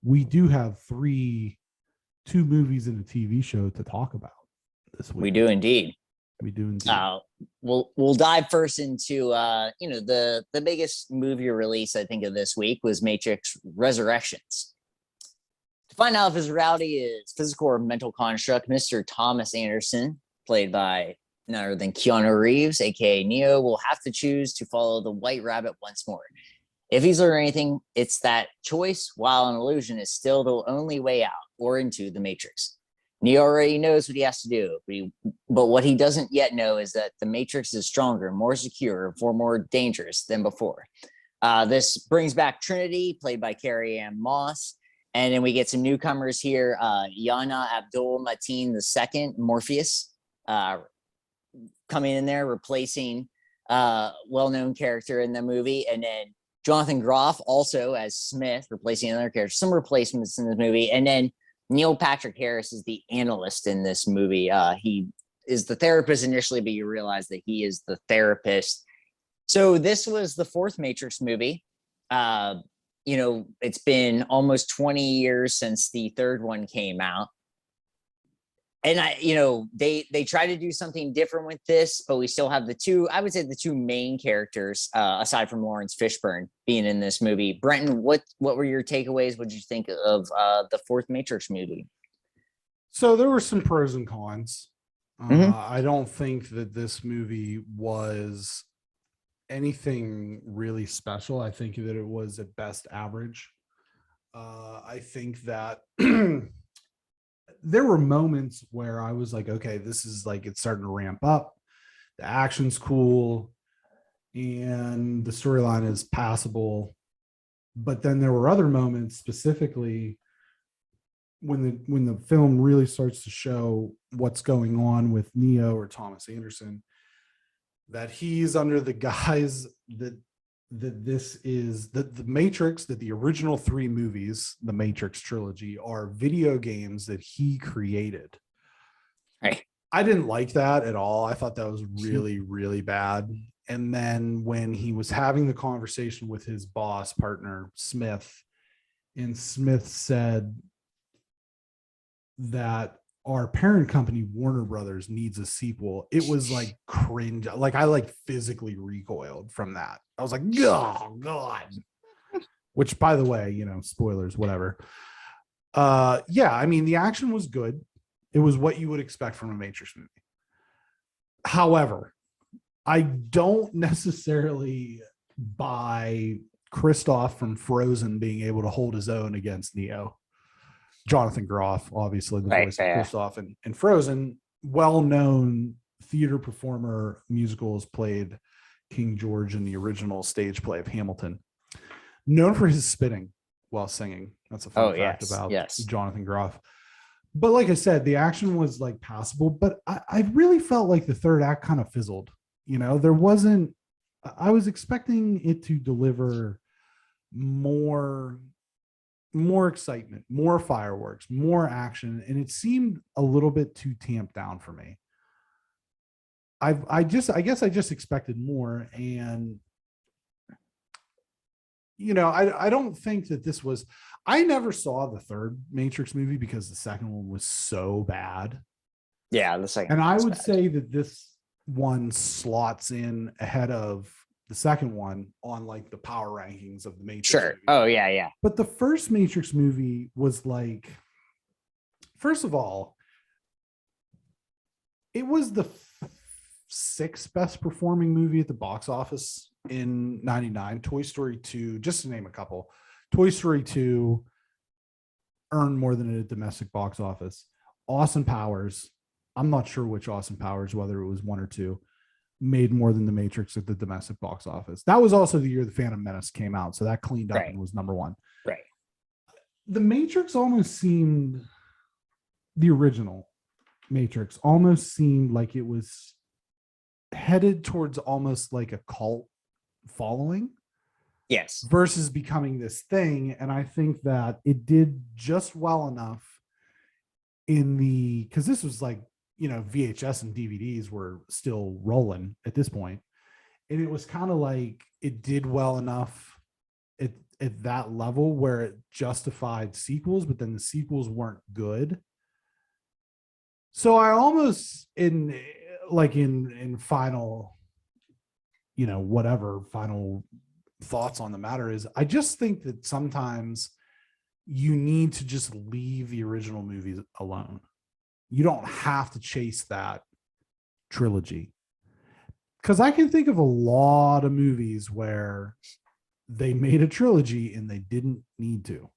we do have two movies and a TV show to talk about this week. We do indeed. We'll dive first into the biggest movie release I think of this week was Matrix Resurrections. To find out if his reality is physical or mental construct, Mr. Thomas Anderson, played by none other than Keanu Reeves, aka Neo, will have to choose to follow the White Rabbit once more. If he's learned anything, it's that choice, while an illusion, is still the only way out or into the Matrix. Neo already knows what he has to do, but what he doesn't yet know is that the Matrix is stronger, more secure, and far more dangerous than before. This brings back Trinity, played by Carrie-Anne Moss, and then we get some newcomers here, Yana Abdul-Mateen II, Morpheus, coming in there, replacing well-known character in the movie, and then Jonathan Groff also as Smith, replacing another character. Some replacements in this movie, and then Neil Patrick Harris is the analyst in this movie. He is the therapist initially, but you realize that he is the therapist. So this was the fourth Matrix movie. It's been almost 20 years since the third one came out. And they try to do something different with this, but we still have the two main characters, aside from Lawrence Fishburne being in this movie. Brenton, what were your takeaways? What did you think of the fourth Matrix movie? So there were some pros and cons. I don't think that this movie was anything really special. I think that it was at best average. I think that there were moments where I was like, okay, this is like, it's starting to ramp up. The action's cool and the storyline is passable. But then there were other moments, specifically when the film really starts to show what's going on with Neo or Thomas Anderson, that he's under the guise that this is the Matrix, that the original three movies, the Matrix trilogy, are video games that he created. Right. I didn't like that at all. I thought that was really, really bad. And then when he was having the conversation with his boss partner, Smith, and Smith said that our parent company, Warner Brothers, needs a sequel, it was like cringe. Like I like physically recoiled from that. I was like, oh God. Which, by the way, spoilers, whatever. I mean, the action was good. It was what you would expect from a Matrix movie. However, I don't necessarily buy Kristoff from Frozen being able to hold his own against Neo. Jonathan Groff, obviously the voice of Kristoff, and Frozen, well-known theater performer, musicals, played King George in the original stage play of Hamilton. Known for his spitting while singing. That's a fun fact about Jonathan Groff. But like I said, the action was like passable, but I really felt like the third act kind of fizzled. There wasn't, I was expecting it to deliver more excitement, more fireworks, more action, and it seemed a little bit too tamped down for me. I guess I just expected more, and I don't think that this was. I never saw the third Matrix movie because the second one was so bad. Yeah, the second. And I would say that this one slots in ahead of the second one on like the power rankings of the Matrix. Sure. Movie. Oh yeah. But the first Matrix movie was like, first of all, it was the sixth best performing movie at the box office in '99. Toy Story 2, just to name a couple. Toy Story 2 earned more than it at domestic box office. Austin Powers, I'm not sure which Austin Powers, whether it was 1 or 2, made more than The Matrix at the domestic box office. That was also the year The Phantom Menace came out, so that cleaned up and was number one. Right. The Matrix almost seemed, the original Matrix almost seemed like it was headed towards almost like a cult following. Yes. Versus becoming this thing. And I think that it did just well enough because this was like, VHS and DVDs were still rolling at this point. And it was kind of like, it did well enough at that level where it justified sequels, but then the sequels weren't good. So I almost in final, whatever final thoughts on the matter is, I just think that sometimes you need to just leave the original movies alone. You don't have to chase that trilogy. Because I can think of a lot of movies where they made a trilogy and they didn't need to.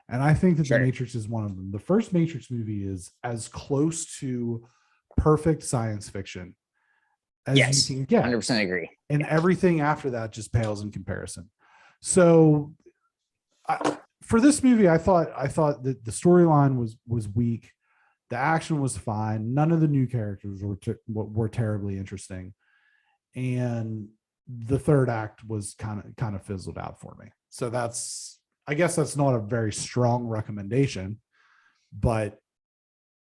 And I think that The Matrix is one of them. The first Matrix movie is as close to perfect science fiction as you can get. 100% agree. And everything after that just pales in comparison. So for this movie, I thought that the storyline was weak. The action was fine. None of the new characters were terribly interesting. And the third act was kind of fizzled out for me. So I guess that's not a very strong recommendation, but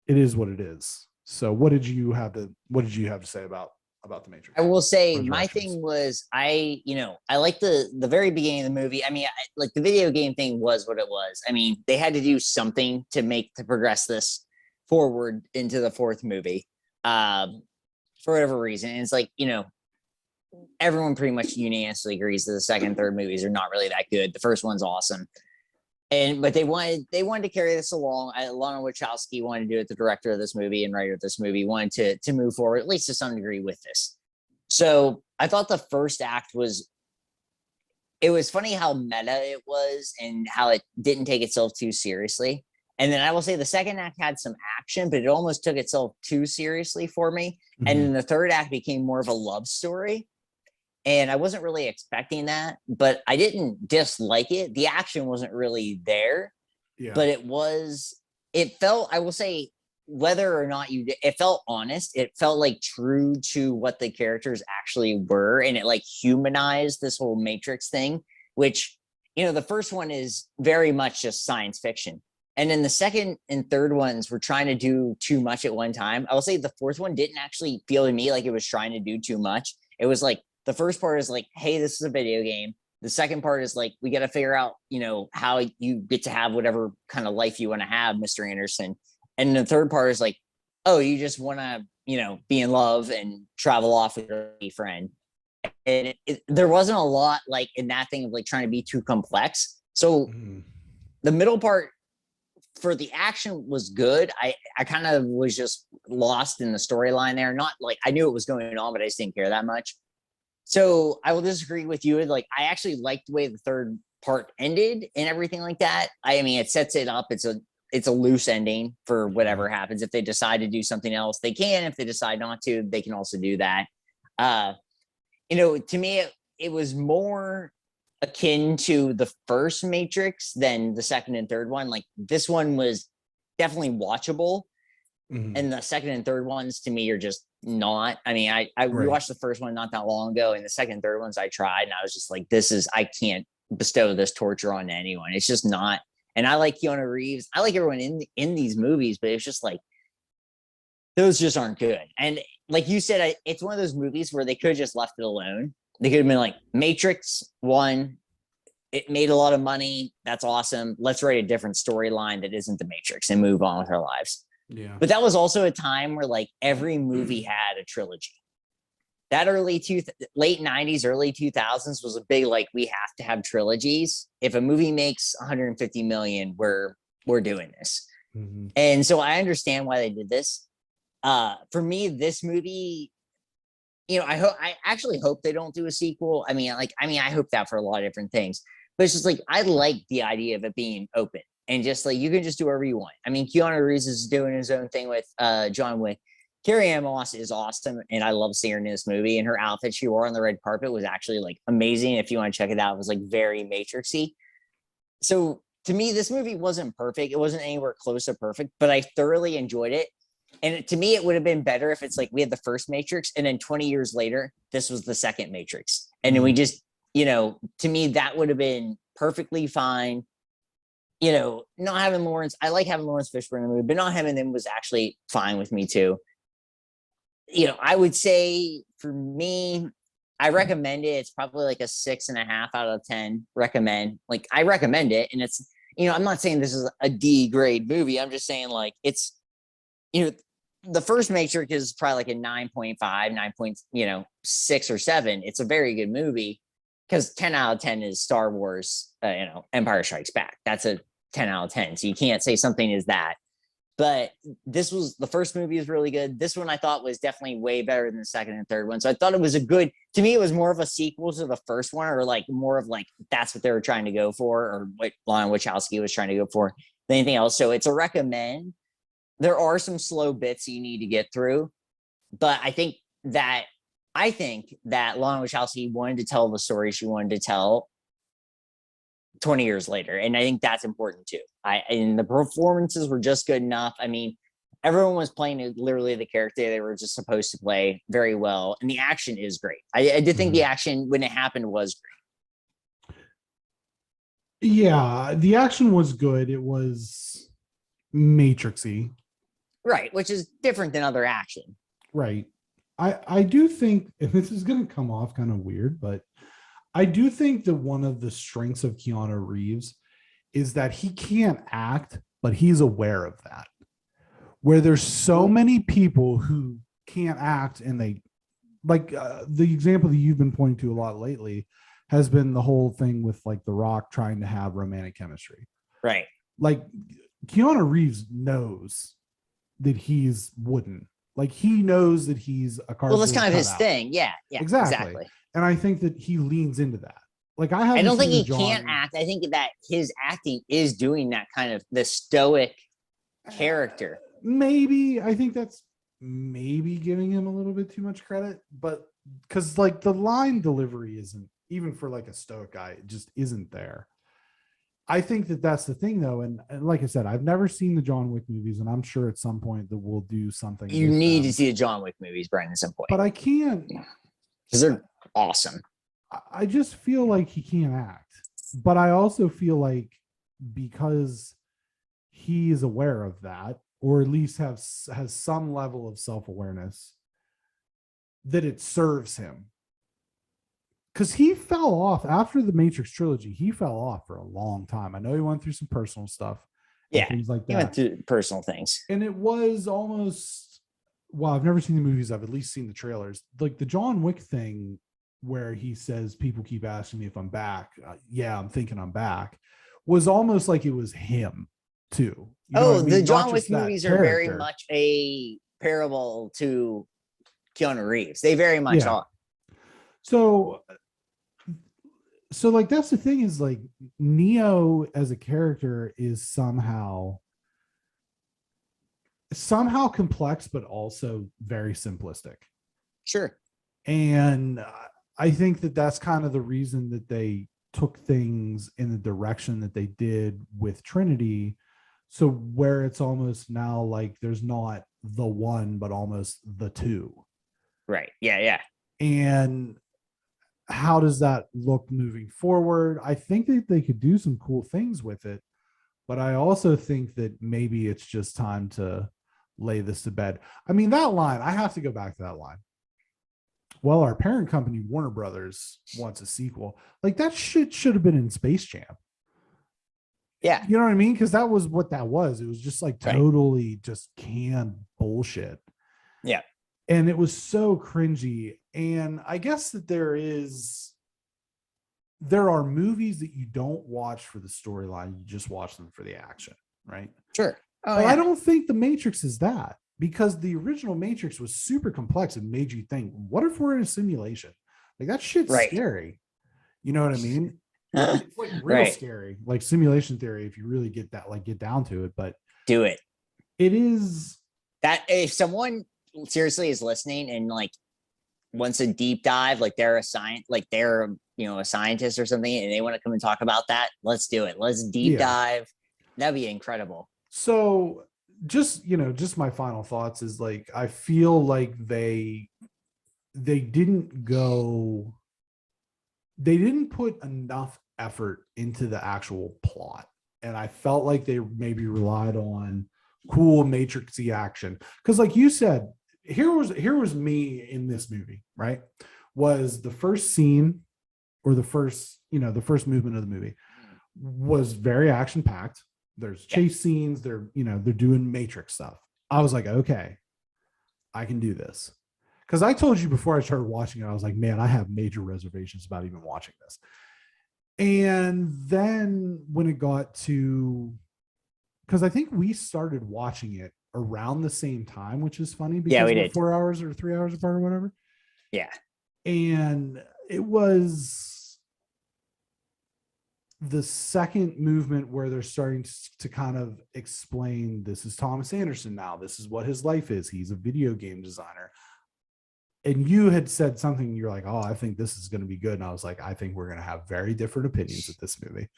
it is what it is. So what did you have to say about the Matrix? I will say my thing was I like the very beginning of the movie. I mean, like the video game thing was what it was. I mean, they had to do something to progress this forward into the fourth movie for whatever reason. And it's like, everyone pretty much unanimously agrees that the second and third movies are not really that good. The first one's awesome. But they wanted to carry this along. Lana Wachowski wanted to do it. The director of this movie and writer of this movie wanted to move forward, at least to some degree, with this. So I thought the first act was funny how meta it was and how it didn't take itself too seriously. And then I will say the second act had some action, but it almost took itself too seriously for me. Mm-hmm. And then the third act became more of a love story. And I wasn't really expecting that, but I didn't dislike it. The action wasn't really there, but it felt, I will say, whether or not it felt honest. It felt like true to what the characters actually were. And it like humanized this whole Matrix thing, which, the first one is very much just science fiction. And then the second and third ones were trying to do too much at one time. I will say the fourth one didn't actually feel to me like it was trying to do too much. It was like, the first part is like, hey, this is a video game. The second part is like, we got to figure out, how you get to have whatever kind of life you want to have, Mr. Anderson. And the third part is like, oh, you just want to, be in love and travel off with your friend. And there wasn't a lot like in that thing of like trying to be too complex. So the middle part for the action was good. I kind of was just lost in the storyline there. Not like I knew it was going on, but I just didn't care that much. So I will disagree with you. Like, I actually liked the way the third part ended and everything like that. I mean, it sets it up. It's a loose ending for whatever happens. If they decide to do something else, they can. If they decide not to, they can also do that. To me, it was more akin to the first Matrix than the second and third one. Like, this one was definitely watchable. Mm-hmm. And the second and third ones to me are just not. I mean, I watched the first one not that long ago, and the second and third ones I tried, and I was just like, I can't bestow this torture on anyone. It's just not. And I like Keanu Reeves. I like everyone in these movies, but it's just like, those just aren't good. And like you said, it's one of those movies where they could have just left it alone. They could have been like, Matrix 1, it made a lot of money. That's awesome. Let's write a different storyline that isn't the Matrix and move on with our lives. Yeah. But that was also a time where like every movie had a trilogy. That late 90s, early 2000s was a big, like, we have to have trilogies. If a movie makes 150 million, we're doing this. Mm-hmm. And so I understand why they did this. For me, this movie, I actually hope they don't do a sequel. I hope that for a lot of different things, but it's just like, I like the idea of it being open. And just like, you can just do whatever you want. I mean, Keanu Reeves is doing his own thing with John Wick. Carrie-Anne Moss is awesome, and I love seeing her in this movie. And her outfit she wore on the red carpet was actually like amazing. If you want to check it out, it was like very Matrixy. So to me, this movie wasn't perfect. It wasn't anywhere close to perfect, but I thoroughly enjoyed it. And to me, it would have been better if it's like we had the first Matrix, and then 20 years later, this was the second Matrix. And then we just, to me, that would have been perfectly fine. Not having Lawrence, I like having Lawrence Fishburne in the movie, but not having them was actually fine with me too. I would say for me, I recommend it. It's probably like a 6.5 out of 10. Recommend. Like I recommend it. And it's, I'm not saying this is a D grade movie. I'm just saying like it's, the first Matrix is probably like a 9.5, 9.6 or 7. It's a very good movie because 10 out of 10 is Star Wars, Empire Strikes Back. That's a 10 out of 10. So you can't say something is that. But the first movie is really good. This one I thought was definitely way better than the second and third one. So I thought it was to me, it was more of a sequel to the first one, or like more of like, that's what they were trying to go for, or what Lana Wachowski was trying to go for than anything else. So it's a recommend. There are some slow bits you need to get through, but I think that Lana Wachowski wanted to tell the story she wanted to tell 20 years later. And I think that's important too. And the performances were just good enough. I mean, everyone was playing literally the character they were just supposed to play very well. And the action is great. I did think the action when it happened was great. Yeah, the action was good. It was Matrixy. Right, which is different than other action. Right. I do think, and this is going to come off kind of weird, but I do think that one of the strengths of Keanu Reeves is that he can't act, but he's aware of that. Where there's so many people who can't act, and they like the example that you've been pointing to a lot lately has been the whole thing with like The Rock trying to have romantic chemistry. Right. Like Keanu Reeves knows that he's wooden. Like he knows that he's a cardboard. Well, that's kind of his cutout. thing. Yeah. Exactly. And I think that he leans into that. Like I don't think he can't act. I think that his acting is doing that kind of the stoic character. Maybe I think that's maybe giving him a little bit too much credit, but because like the line delivery isn't, even for like a stoic guy, it just isn't there. I think that that's the thing though. And like I said, I've never seen the John Wick movies, and I'm sure at some point that we'll do something. You need to see the John Wick movies, Brian, at some point. But I can't. Because they're awesome. I just feel like he can't act. But I also feel like because he is aware of that, or at least has some level of self-awareness, that it serves him. Because he fell off after the Matrix trilogy. He fell off for a long time. I know he went through some personal stuff. Yeah, things like that. He went through personal things. And it was almost, well, I've never seen the movies. I've at least seen the trailers. Like the John Wick thing where he says, people keep asking me if I'm back. Yeah, I'm thinking I'm back. Was almost like it was him too. You know what I mean? The John Wick movies are very much a parable to Keanu Reeves. They very much are. So like that's the thing, is like Neo as a character is somehow complex, but also very simplistic. Sure. And I think that that's kind of the reason that they took things in the direction that they did with Trinity. So where it's almost now like there's not the one, but almost the two. Right. Yeah. And how does that look moving forward? I think that they could do some cool things with it, but I also think that maybe it's just time to lay this to bed. I mean, that line, I have to go back to that line. Well, our parent company, Warner Brothers, wants a sequel. Like that shit should have been in Space Jam. Yeah. You know what I mean? Because that was what that was. It was just like totally just canned bullshit. Yeah. And it was so cringy. And I guess that there are movies that you don't watch for the storyline. You just watch them for the action, right? Sure. But I don't think The Matrix is that, because the original Matrix was super complex and made you think, what if we're in a simulation? Like that shit's scary. You know what I mean? It's like real scary, like simulation theory, if you really get down to it. But do it. It is that if someone seriously is listening and like wants a deep dive, like they're a scientist or something, and they want to come and talk about that, let's do it. Let's deep dive. That'd be incredible. So just my final thoughts is like, I feel like they didn't put enough effort into the actual plot. And I felt like they maybe relied on cool Matrixy action. Because like you said, here was me in this movie, right? was the first scene or the first movement of the movie was very action packed. There's chase scenes. They're doing Matrix stuff. I was like, okay, I can do this. Because I told you before I started watching it, I was like, man, I have major reservations about even watching this. And then when it got to, because I think we started watching it around the same time, which is funny because we're 4 hours or 3 hours apart or whatever. Yeah. And it was the second movement where they're starting to kind of explain, this is Thomas Anderson now. This is what his life is. He's a video game designer. And you had said something, you're like, oh, I think this is going to be good. And I was like, I think we're going to have very different opinions at this movie.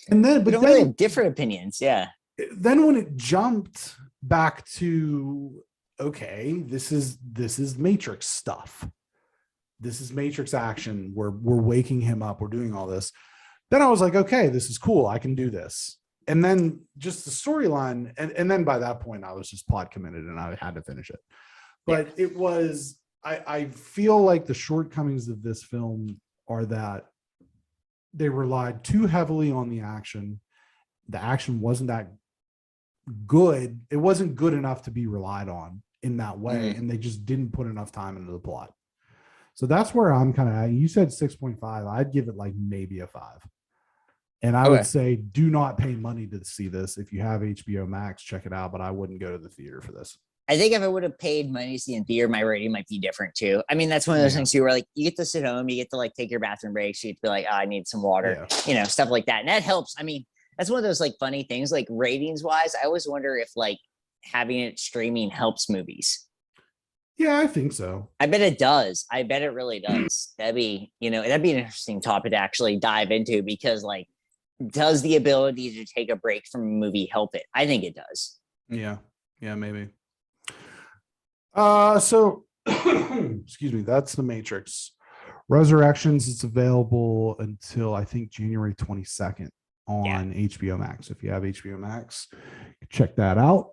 And then, but really have different opinions. Yeah. Then when it jumped back to, okay, this is Matrix stuff. This is Matrix action. We're waking him up. We're doing all this. Then I was like, okay, this is cool. I can do this. And then just the storyline. And then by that point, I was just plot committed and I had to finish it. But it was, I feel like the shortcomings of this film are that they relied too heavily on the action. The action wasn't that good. It wasn't good enough to be relied on in that way. And they just didn't put enough time into the plot. So that's where I'm kind of at. You said 6.5. I'd give it like maybe a 5. And I would say do not pay money to see this. If you have HBO Max, check it out. But I wouldn't go to the theater for this. I think if I would have paid money to see in theater, my rating might be different too. I mean, that's one of those things too, where like you get to sit home, you get to like take your bathroom breaks, you get to be like, oh, I need some water, stuff like that. And that helps. I mean, that's one of those like funny things, like ratings wise. I always wonder if like having it streaming helps movies. Yeah, I think so. I bet it does. I bet it really does. That'd be an interesting topic to actually dive into, because like, does the ability to take a break from a movie help it? I think it does. Yeah, maybe. So excuse me, that's The Matrix Resurrections. It's available until I think January 22nd on HBO Max. If you have HBO Max, check that out.